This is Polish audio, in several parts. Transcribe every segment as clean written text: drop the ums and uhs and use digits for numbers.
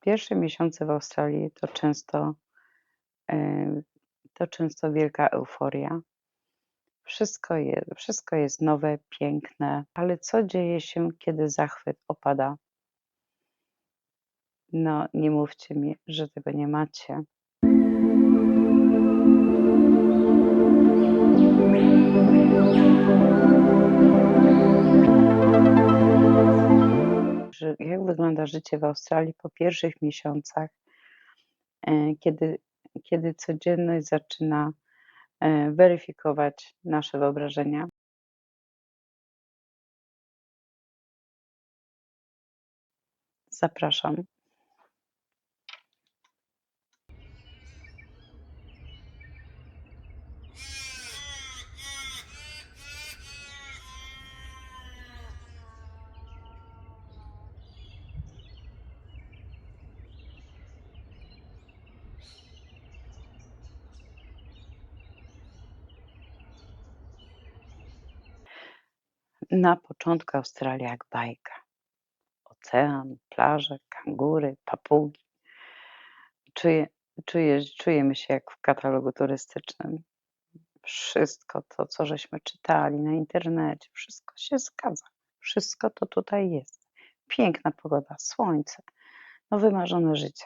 Pierwsze miesiące w Australii to często wielka euforia. Wszystko jest nowe, piękne, ale co dzieje się, kiedy zachwyt opada? No, nie mówcie mi, że tego nie macie. Jak wygląda życie w Australii po pierwszych miesiącach, kiedy codzienność zaczyna, weryfikować nasze wyobrażenia? Zapraszam. Na początku Australia jak bajka. Ocean, plaże, kangury, papugi. Czujemy się jak w katalogu turystycznym. Wszystko to, co żeśmy czytali na internecie, wszystko się zgadza. Wszystko to tutaj jest. Piękna pogoda, słońce, no wymarzone życie.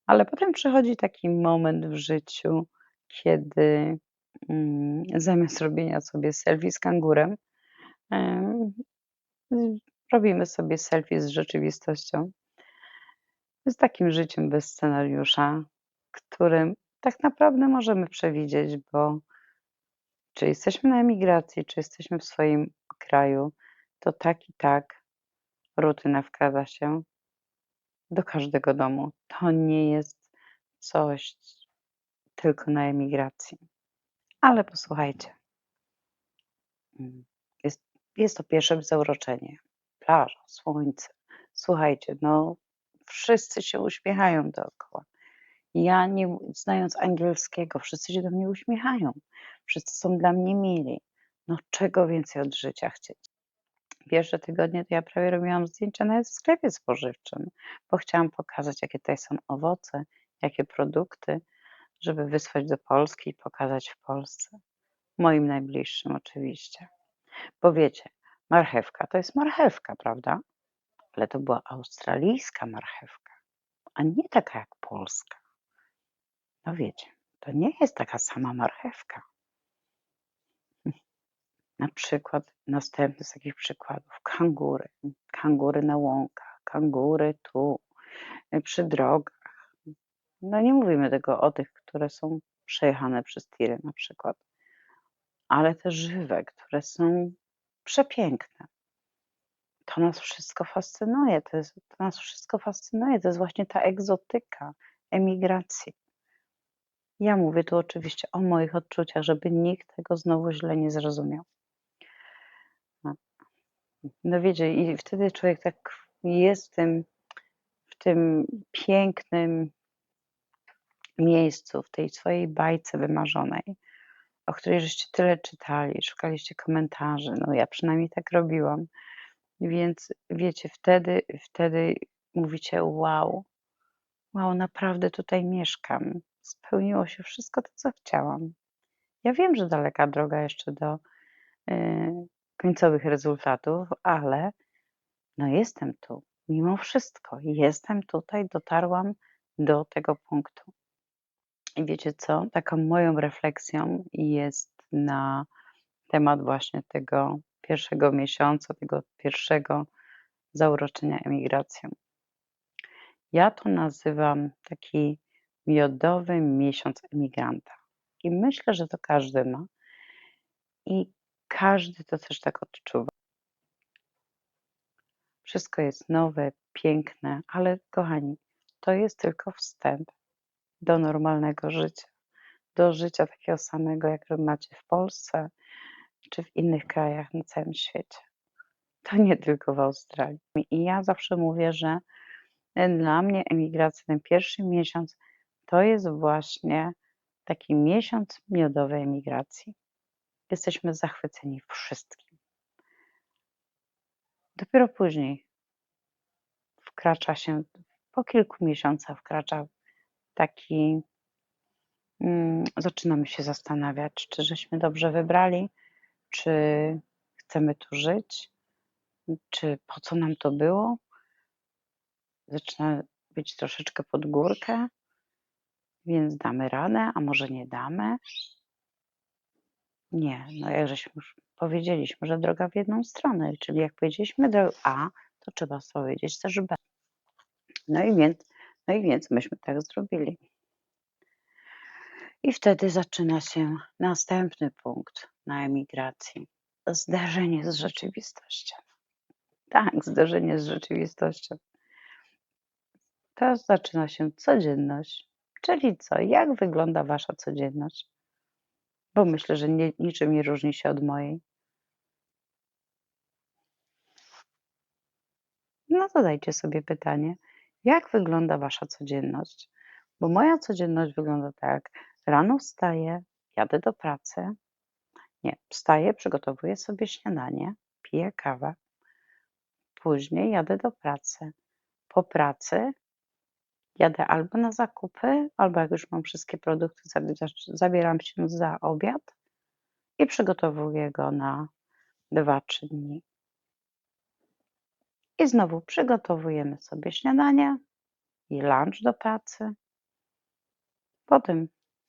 Ale potem przychodzi taki moment w życiu, kiedy zamiast robienia sobie selfie z kangurem, em, robimy sobie selfie z rzeczywistością. Z takim życiem bez scenariusza, którym tak naprawdę możemy przewidzieć, bo czy jesteśmy na emigracji, czy jesteśmy w swoim kraju, to tak i tak rutyna wkrada się do każdego domu. To nie jest coś tylko na emigracji. Ale posłuchajcie, mm, jest, jest to pierwsze zauroczenie. Plaża, słońce. Słuchajcie, no wszyscy się uśmiechają dookoła. Ja nie znając angielskiego, wszyscy się do mnie uśmiechają. Wszyscy są dla mnie mili. No czego więcej od życia chcieć? Pierwsze tygodnie to ja prawie robiłam zdjęcia nawet w sklepie spożywczym, bo chciałam pokazać, jakie tutaj są owoce, jakie produkty, żeby wysłać do Polski i pokazać w Polsce. Moim najbliższym oczywiście. Bo wiecie, marchewka to jest marchewka, prawda? Ale to była australijska marchewka, a nie taka jak polska. No wiecie, to nie jest taka sama marchewka. Na przykład następny z takich przykładów kangury. Kangury na łąkach, kangury tu, przy drogach. No nie mówimy tego o tych, które są przejechane przez tiry na przykład, ale te żywe, które są przepiękne. To nas wszystko fascynuje, to nas wszystko fascynuje, to jest właśnie ta egzotyka emigracji. Ja mówię tu oczywiście o moich odczuciach, żeby nikt tego znowu źle nie zrozumiał. No. No wiecie, i wtedy człowiek tak jest w tym pięknym miejscu, w tej swojej bajce wymarzonej, o której żeście tyle czytali, szukaliście komentarzy. No ja przynajmniej tak robiłam. Więc wiecie, wtedy mówicie: "Wow, wow, naprawdę tutaj mieszkam. Spełniło się wszystko to, co chciałam". Ja wiem, że daleka droga jeszcze do końcowych rezultatów, ale no jestem tu. Mimo wszystko jestem tutaj, dotarłam do tego punktu. I wiecie co? Taką moją refleksją jest na temat właśnie tego pierwszego miesiąca, tego pierwszego zauroczenia emigracją. Ja to nazywam taki miodowy miesiąc emigranta. I myślę, że to każdy ma i każdy to też tak odczuwa. Wszystko jest nowe, piękne, ale kochani, to jest tylko wstęp do normalnego życia, do życia takiego samego, jak macie w Polsce czy w innych krajach na całym świecie. To nie tylko w Australii. I ja zawsze mówię, że dla mnie emigracja, ten pierwszy miesiąc, to jest właśnie taki miesiąc miodowej emigracji. Jesteśmy zachwyceni wszystkim. Dopiero później wkracza się Po kilku miesiącach wkracza taki zaczynamy się zastanawiać, czy żeśmy dobrze wybrali, czy chcemy tu żyć, czy po co nam to było. Zaczyna być troszeczkę pod górkę, więc damy radę, a może nie damy? Nie, no jak żeśmy już powiedzieliśmy, że droga w jedną stronę, czyli jak powiedzieliśmy drogę A, to trzeba powiedzieć też B. No i więc, no i więc myśmy tak zrobili. I wtedy zaczyna się następny punkt na emigracji. Zderzenie z rzeczywistością. Tak, zderzenie z rzeczywistością. Teraz zaczyna się codzienność. Czyli co? Jak wygląda wasza codzienność? Bo myślę, że niczym nie różni się od mojej. No zadajcie sobie pytanie, jak wygląda wasza codzienność? Bo moja codzienność wygląda tak: rano wstaję, jadę do pracy. Nie, wstaję, przygotowuję sobie śniadanie, piję kawę, później jadę do pracy. Po pracy jadę albo na zakupy, albo jak już mam wszystkie produkty, zabieram się za obiad i przygotowuję go na 2-3 dni. I znowu przygotowujemy sobie śniadanie i lunch do pracy. Potem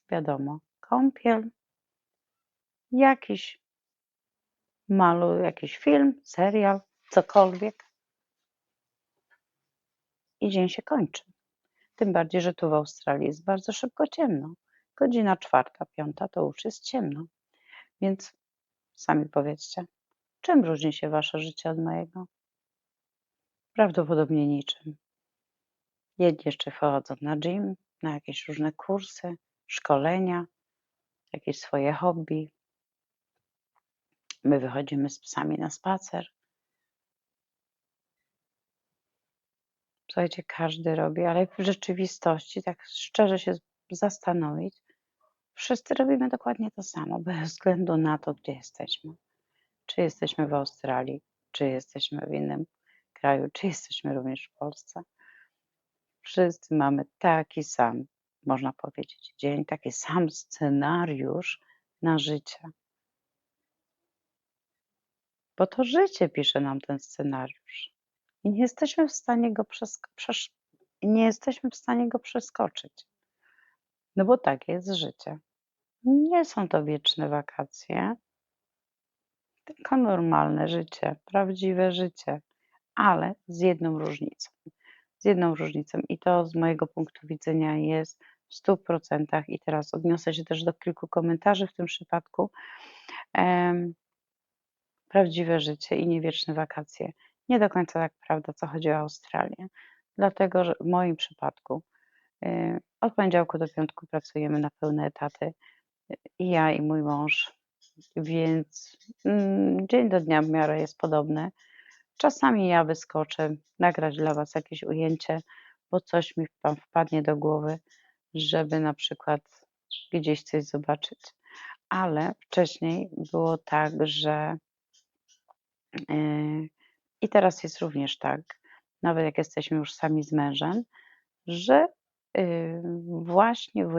wiadomo, kąpiel, jakiś jakiś film, serial, cokolwiek i dzień się kończy. Tym bardziej, że tu w Australii jest bardzo szybko ciemno. Godzina 4, 5 to już jest ciemno. Więc sami powiedzcie, czym różni się wasze życie od mojego? Prawdopodobnie niczym. Jedni jeszcze chodzą na gym, na jakieś różne kursy, szkolenia, jakieś swoje hobby. My wychodzimy z psami na spacer. Słuchajcie, każdy robi, ale w rzeczywistości, tak szczerze się zastanowić, wszyscy robimy dokładnie to samo, bez względu na to, gdzie jesteśmy. Czy jesteśmy w Australii, czy jesteśmy w innym kraju, czy jesteśmy również w Polsce. Wszyscy mamy taki sam, można powiedzieć, dzień, taki sam scenariusz na życie. Bo to życie pisze nam ten scenariusz i nie jesteśmy w stanie go nie jesteśmy w stanie go przeskoczyć. No bo takie jest życie. Nie są to wieczne wakacje, tylko normalne życie, prawdziwe życie, ale z jedną różnicą. Z jedną różnicą i to z mojego punktu widzenia jest w 100%, i teraz odniosę się też do kilku komentarzy w tym przypadku. Prawdziwe życie i nie wieczne wakacje. Nie do końca tak prawda, co chodzi o Australię. Dlatego, że w moim przypadku od poniedziałku do piątku pracujemy na pełne etaty, i ja, i mój mąż, więc dzień do dnia w miarę jest podobny. Czasami ja wyskoczę nagrać dla was jakieś ujęcie, bo coś mi tam wpadnie do głowy, żeby na przykład gdzieś coś zobaczyć. Ale wcześniej było tak, że i teraz jest również tak, nawet jak jesteśmy już sami z mężem, że właśnie w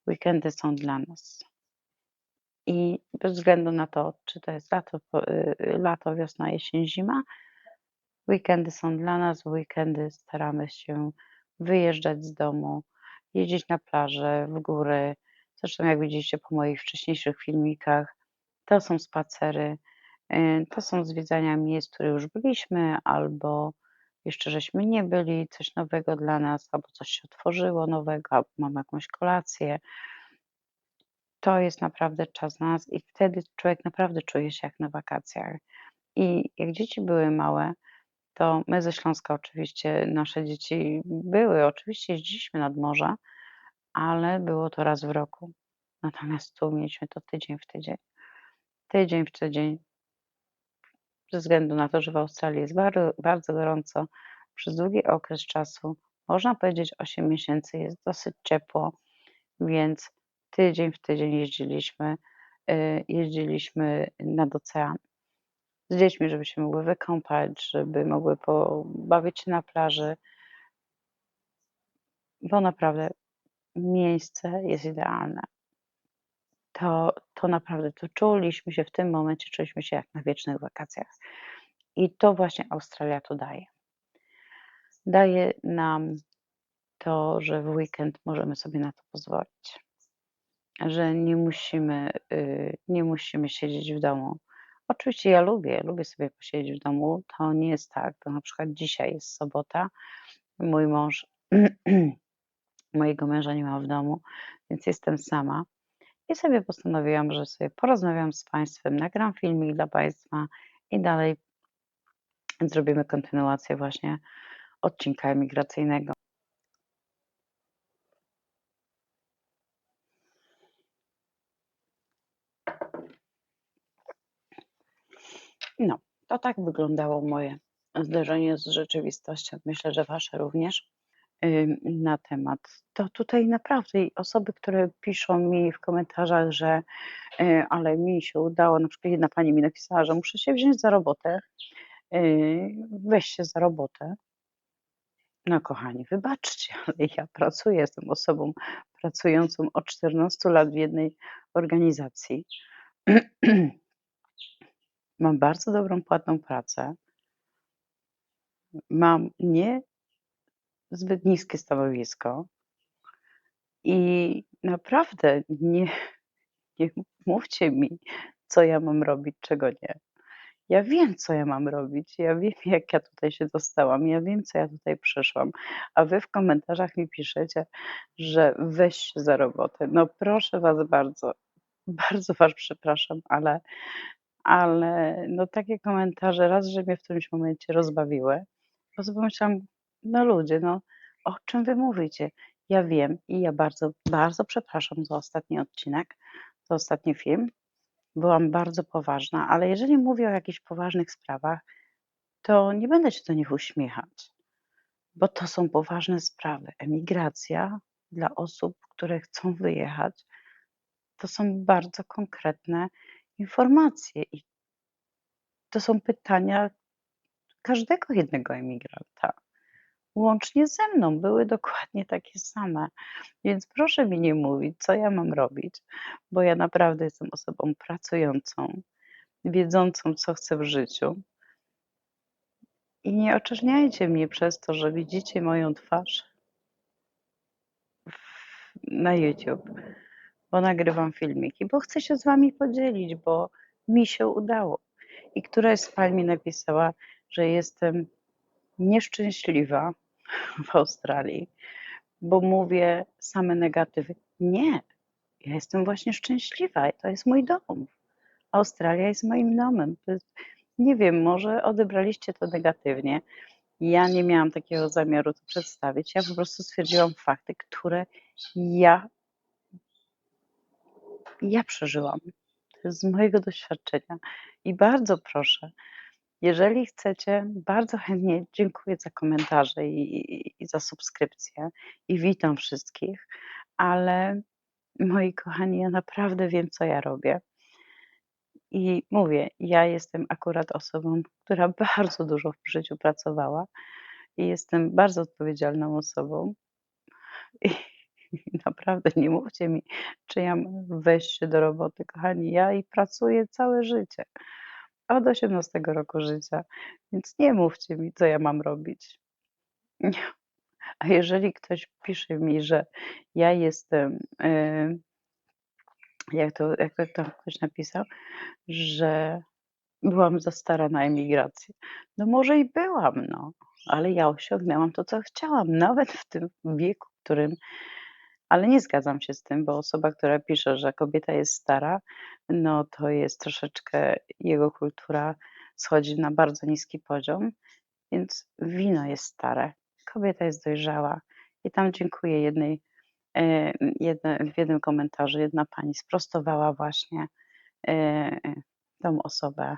weekendy są dla nas. I bez względu na to, czy to jest lato, wiosna, jesień, zima, weekendy są dla nas. W weekendy staramy się wyjeżdżać z domu, jeździć na plażę, w góry. Zresztą jak widzieliście po moich wcześniejszych filmikach, to są spacery, to są zwiedzania miejsc, które już byliśmy, albo jeszcze żeśmy nie byli, coś nowego dla nas, albo coś się otworzyło nowego, albo mamy jakąś kolację. To jest naprawdę czas na nas i wtedy człowiek naprawdę czuje się jak na wakacjach. I jak dzieci były małe, to my ze Śląska oczywiście, nasze dzieci były, oczywiście jeździliśmy nad morze, ale było to raz w roku. Natomiast tu mieliśmy to tydzień w tydzień. Tydzień w tydzień, ze względu na to, że w Australii jest bardzo, bardzo gorąco przez długi okres czasu, można powiedzieć 8 miesięcy, jest dosyć ciepło, więc tydzień w tydzień jeździliśmy nad ocean z dziećmi, żeby się mogły wykąpać, żeby mogły pobawić się na plaży. bo naprawdę miejsce jest idealne. To naprawdę, to czuliśmy się w tym momencie, czuliśmy się jak na wiecznych wakacjach. I to właśnie Australia to daje. Daje nam to, że w weekend możemy sobie na to pozwolić, że nie musimy siedzieć w domu. Oczywiście ja lubię sobie posiedzieć w domu. To nie jest tak, to na przykład dzisiaj jest sobota, mój mąż mojego męża nie ma w domu, więc jestem sama i sobie postanowiłam, że sobie porozmawiam z państwem, nagram filmik dla państwa i dalej zrobimy kontynuację właśnie odcinka emigracyjnego. No, to tak wyglądało moje zderzenie z rzeczywistością. Myślę, że wasze również, na temat. To tutaj naprawdę i osoby, które piszą mi w komentarzach, że ale mi się udało, na przykład jedna pani mi napisała, że muszę się wziąć za robotę, weź się za robotę. No kochani, wybaczcie, ale ja pracuję, jestem osobą pracującą od 14 lat w jednej organizacji. Mam bardzo dobrą płatną pracę. Mam niezbyt niskie stanowisko i naprawdę nie mówcie mi, co ja mam robić, czego nie. Ja wiem, co ja mam robić. Ja wiem, jak ja tutaj się dostałam. Ja wiem, co ja tutaj przeszłam. A wy w komentarzach mi piszecie, że weź się za robotę. No proszę was bardzo, bardzo was przepraszam, ale no takie komentarze raz, że mnie w którymś momencie rozbawiły, bo sobie pomyślałam, no ludzie, no o czym wy mówicie? Ja wiem i ja bardzo, bardzo przepraszam za ostatni odcinek, za ostatni film. Byłam bardzo poważna, ale jeżeli mówię o jakichś poważnych sprawach, to nie będę się do nich uśmiechać, bo to są poważne sprawy. Emigracja dla osób, które chcą wyjechać, to są bardzo konkretne informacje i to są pytania każdego jednego emigranta. Łącznie ze mną były dokładnie takie same. Więc proszę mi nie mówić, co ja mam robić, bo ja naprawdę jestem osobą pracującą, wiedzącą, co chcę w życiu. I nie oczerniajcie mnie przez to, że widzicie moją twarz na YouTube, bo nagrywam filmiki, bo chcę się z wami podzielić, bo mi się udało. I któraś z pań mi napisała, że jestem nieszczęśliwa w Australii, bo mówię same negatywy. Nie, ja jestem właśnie szczęśliwa i to jest mój dom. Australia jest moim domem. To jest, nie wiem, może odebraliście to negatywnie. Ja nie miałam takiego zamiaru to przedstawić. Ja po prostu stwierdziłam fakty, które ja ja przeżyłam. To jest z mojego doświadczenia. I bardzo proszę, jeżeli chcecie, bardzo chętnie dziękuję za komentarze i za subskrypcję i witam wszystkich, ale moi kochani, ja naprawdę wiem, co ja robię. I mówię, ja jestem akurat osobą, która bardzo dużo w życiu pracowała i jestem bardzo odpowiedzialną osobą. I naprawdę nie mówcie mi, czy ja mam wejść się do roboty, kochani. Ja i pracuję całe życie, od 18 roku życia, więc nie mówcie mi, co ja mam robić. Nie. A jeżeli ktoś pisze mi, że ja jestem, jak to tam ktoś napisał, że byłam za stara na emigrację. No może i byłam, no, ale ja osiągnęłam to, co chciałam, nawet w tym wieku, w którym ale nie zgadzam się z tym, bo osoba, która pisze, że kobieta jest stara, no to jest troszeczkę jego kultura schodzi na bardzo niski poziom, więc wino jest stare, kobieta jest dojrzała. I tam dziękuję w jednym komentarzu jedna pani sprostowała właśnie e, tą osobę,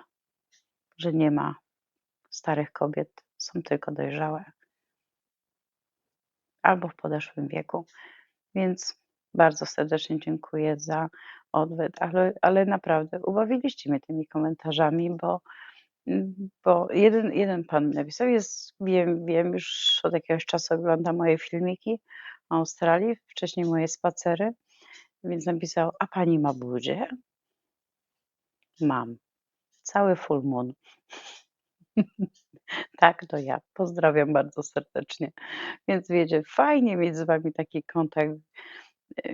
że nie ma starych kobiet, są tylko dojrzałe albo w podeszłym wieku. Więc bardzo serdecznie dziękuję za odwet, ale naprawdę ubawiliście mnie tymi komentarzami, bo jeden pan mi napisał, wiem, już od jakiegoś czasu ogląda moje filmiki, Australii, wcześniej moje spacery, więc napisał: „A pani ma buzię?” Mam. Cały full moon. Tak, to ja. Pozdrawiam bardzo serdecznie. Więc wiecie, fajnie mieć z wami taki kontakt,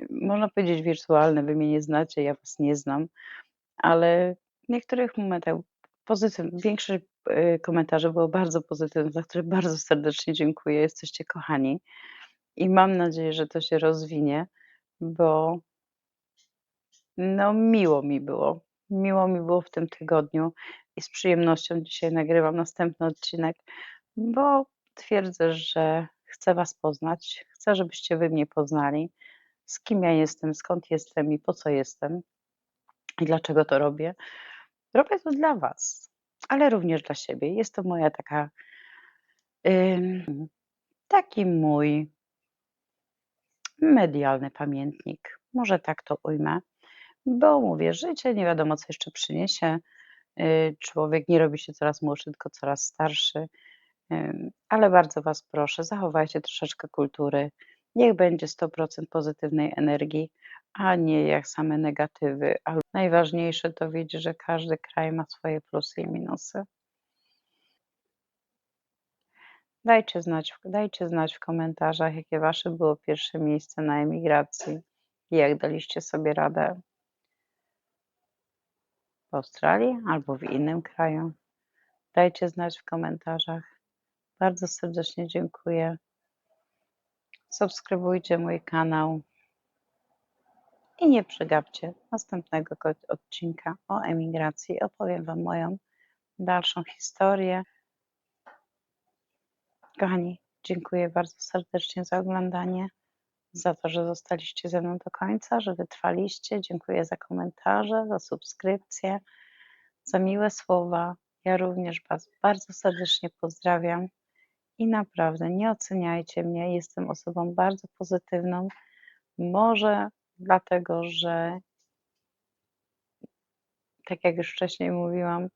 można powiedzieć wirtualny. Wy mnie nie znacie, ja was nie znam, ale w niektórych momentach większość, komentarzy było bardzo pozytywnych, za które bardzo serdecznie dziękuję. Jesteście kochani i mam nadzieję, że to się rozwinie, bo no miło mi było. Miło mi było w tym tygodniu i z przyjemnością dzisiaj nagrywam następny odcinek, bo twierdzę, że chcę was poznać. Chcę, żebyście wy mnie poznali, z kim ja jestem, skąd jestem i po co jestem i dlaczego to robię. Robię to dla was, ale również dla siebie. Jest to moja taka, taki mój medialny pamiętnik. Może tak to ujmę, bo mówię, życie nie wiadomo, co jeszcze przyniesie. Człowiek nie robi się coraz młodszy, tylko coraz starszy. Ale bardzo was proszę, zachowajcie troszeczkę kultury. Niech będzie 100% pozytywnej energii, a nie jak same negatywy. Ale najważniejsze to wiedzieć, że każdy kraj ma swoje plusy i minusy. Dajcie znać w komentarzach, jakie wasze było pierwsze miejsce na emigracji i jak daliście sobie radę w Australii albo w innym kraju. Dajcie znać w komentarzach. Bardzo serdecznie dziękuję. Subskrybujcie mój kanał i nie przegapcie następnego odcinka o emigracji. Opowiem wam moją dalszą historię. Kochani, dziękuję bardzo serdecznie za oglądanie, za to, że zostaliście ze mną do końca, że wytrwaliście. Dziękuję za komentarze, za subskrypcje, za miłe słowa. Ja również was bardzo serdecznie pozdrawiam i naprawdę nie oceniajcie mnie. Jestem osobą bardzo pozytywną. Może dlatego, że tak jak już wcześniej mówiłam,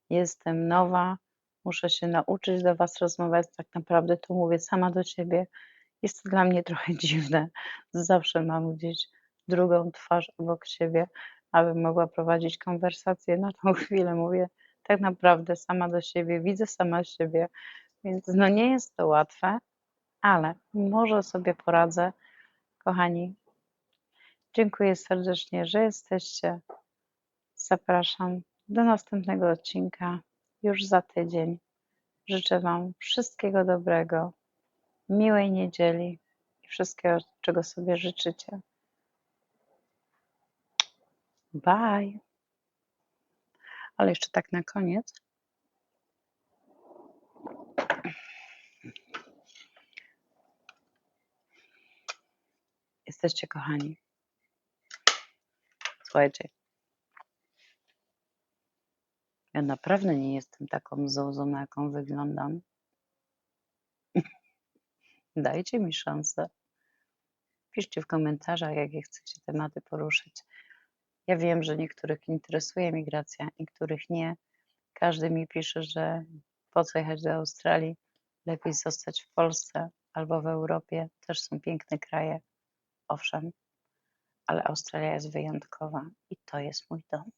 jestem nowa, muszę się nauczyć do was rozmawiać. Tak naprawdę to mówię sama do siebie. Jest to dla mnie trochę dziwne. Zawsze mam gdzieś drugą twarz obok siebie, abym mogła prowadzić konwersację. Na tą chwilę mówię tak naprawdę sama do siebie, widzę sama siebie, więc no nie jest to łatwe, ale może sobie poradzę. Kochani, dziękuję serdecznie, że jesteście. Zapraszam do następnego odcinka już za tydzień. Życzę wam wszystkiego dobrego, miłej niedzieli i wszystkiego, czego sobie życzycie. Bye! Ale jeszcze tak na koniec. Jesteście kochani. Słuchajcie, ja naprawdę nie jestem taką zozą, na jaką wyglądam. Dajcie mi szansę. Piszcie w komentarzach, jakie chcecie tematy poruszyć. Ja wiem, że niektórych interesuje migracja, niektórych nie. Każdy mi pisze, że po co jechać do Australii, lepiej zostać w Polsce albo w Europie. Też są piękne kraje, owszem, ale Australia jest wyjątkowa i to jest mój dom.